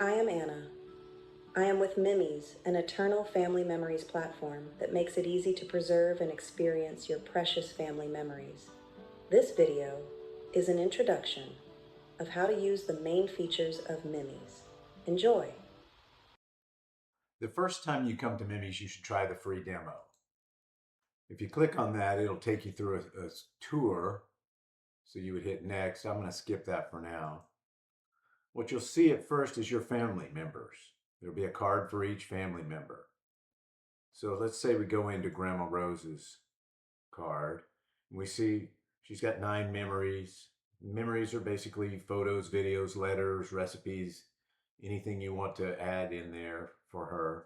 I am Anna. I am with Memies, an eternal family memories platform that makes it easy to preserve and experience your precious family memories. This video is an introduction of how to use the main features of Memies. Enjoy! The first time you come to Memies, you should try the free demo. If you click on that, it'll take you through a tour. So you would hit next. I'm going to skip that for now. What you'll see at first is your family members. There'll be a card for each family member. So let's say we go into Grandma Rose's card. And we see she's got 9 memories. Memories are basically photos, videos, letters, recipes, anything you want to add in there for her.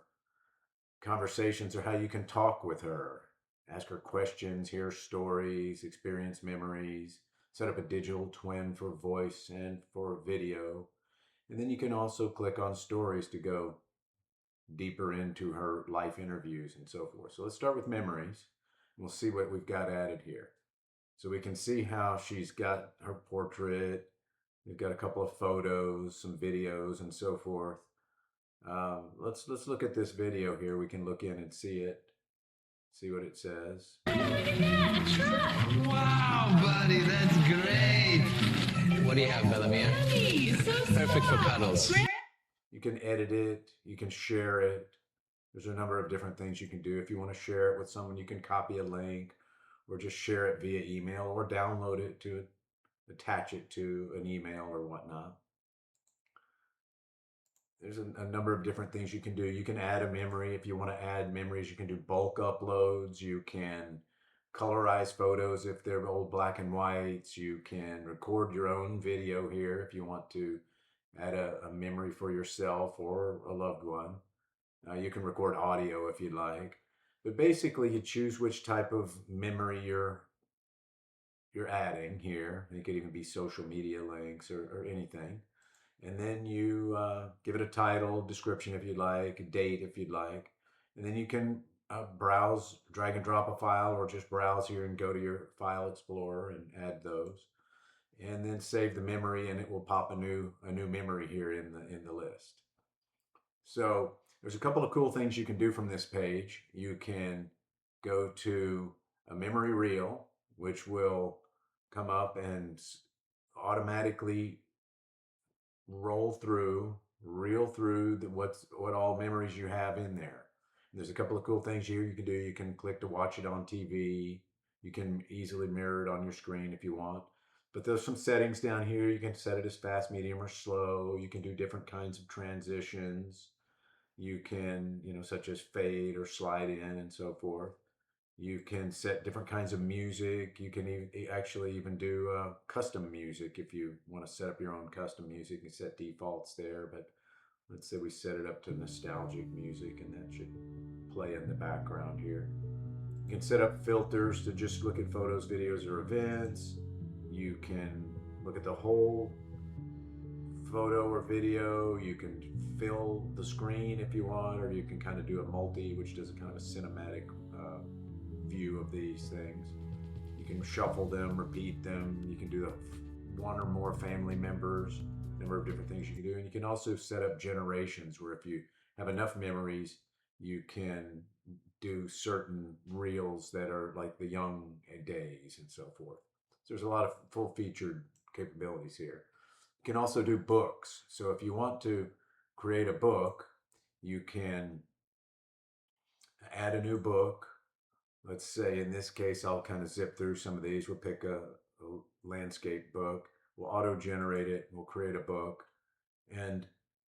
Conversations are how you can talk with her, ask her questions, hear stories, experience memories, set up a digital twin for voice and for video. And then you can also click on stories to go deeper into her life interviews and so forth. So let's start with memories. We'll see what we've got added here. So we can see how she's got her portrait. We've got a couple of photos, some videos, and so forth. Let's look at this video here. We can look in and see it. See what it says. Wow, buddy, that's great. What do you have, Bellamia? Perfect for cuddles. You can edit it. You can share it. There's a number of different things you can do. If you want to share it with someone, you can copy a link or just share it via email or download it to attach it to an email or whatnot. There's a number of different things you can do. You can add a memory. If you want to add memories, you can do bulk uploads. You can colorize photos if they're old black and whites. You can record your own video here if you want to add a memory for yourself or a loved one. You can record audio if you'd like. But basically, you choose which type of memory you're adding here. It could even be social media links or anything. And then you give it a title, description if you'd like, a date if you'd like. And then you can browse, drag and drop a file, or just browse here and go to your file explorer and add those. And then save the memory, and it will pop a new memory here in the list. So there's a couple of cool things you can do from this page. You can go to a memory reel, which will come up and automatically reel through what all memories you have in there. And there's a couple of cool things here you can do. You can click to watch it on TV. You can easily mirror it on your screen if you want. But there's some settings down here. You can set it as fast, medium, or slow. You can do different kinds of transitions. You can, such as fade or slide in and so forth. You can set different kinds of music. You can actually even do custom music if you want to set up your own custom music. You set defaults there, but let's say we set it up to nostalgic music, and that should play in the background here. You can set up filters to just look at photos, videos, or events. You can look at the whole photo or video. You can fill the screen if you want, or you can kind of do a multi, which does a kind of a cinematic view of these things. You can shuffle them, repeat them. You can do one or more family members, a number of different things you can do. And you can also set up generations where if you have enough memories, you can do certain reels that are like the young days and so forth. So there's a lot of full featured capabilities here. You can also do books. So if you want to create a book, you can add a new book. Let's say in this case, I'll kind of zip through some of these. We'll pick a landscape book. We'll auto-generate it. We'll create a book. And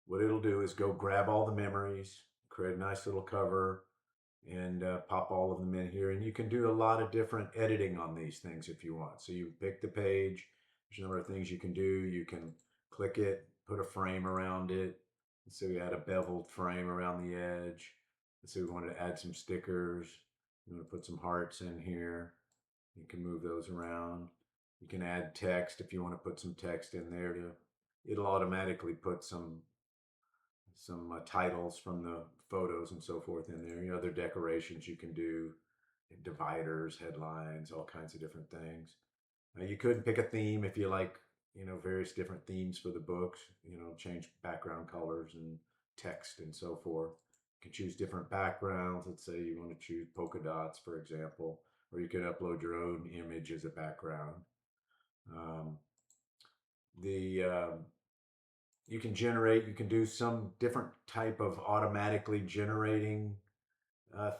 what it'll do is go grab all the memories, create a nice little cover, and pop all of them in here. And you can do a lot of different editing on these things if you want. So you pick the page. There's a number of things you can do. You can click it, put a frame around it. So we add a beveled frame around the edge. So we wanted to add some stickers. You want to put some hearts in here. You can move those around. You can add text if you want to put some text in there. It'll automatically put some titles from the photos and so forth in there. Other decorations you can do, dividers, headlines, all kinds of different things. You could pick a theme if you like various different themes for the books, change background colors and text and so forth. You can choose different backgrounds. Let's say you want to choose polka dots, for example, or you can upload your own image as a background. Um, the You can do some different type of automatically generating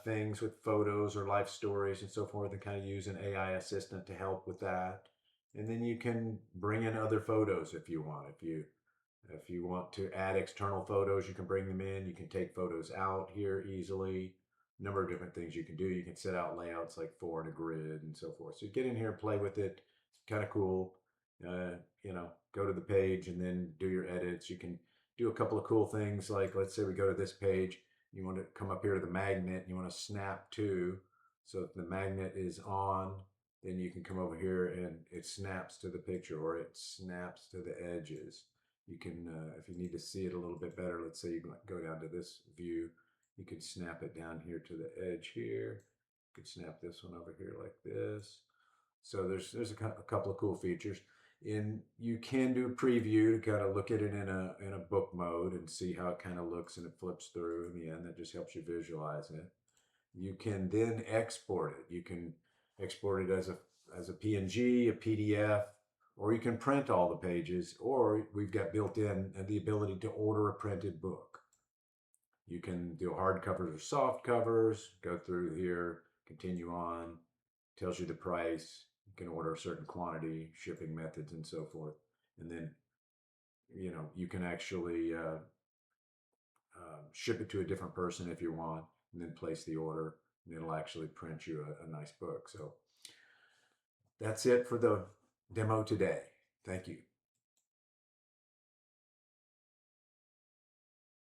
things with photos or life stories and so forth, and kind of use an AI assistant to help with that. And then you can bring in other photos if you want. If you want to add external photos, you can bring them in. You can take photos out here easily. A number of different things you can do. You can set out layouts like 4 in a grid and so forth. So you get in here and play with it. It's kind of cool. Go to the page and then do your edits. You can do a couple of cool things, like let's say we go to this page. You want to come up here to the magnet and you want to snap to. So if the magnet is on, then you can come over here and it snaps to the picture, or it snaps to the edges. You can, if you need to see it a little bit better, let's say you go down to this view, you can snap it down here to the edge here. You can snap this one over here like this. So there's a couple of cool features. You can do a preview to kind of look at it in a book mode and see how it kind of looks, and it flips through in the end. That just helps you visualize it. You can then export it. You can export it as a PNG, a PDF, or you can print all the pages, or we've got built in the ability to order a printed book. You can do hard covers or soft covers, go through here, continue on, tells you the price. You can order a certain quantity, shipping methods, and so forth. And then, you can actually ship it to a different person if you want, and then place the order, and it'll actually print you a nice book. So that's it for the demo today. Thank you.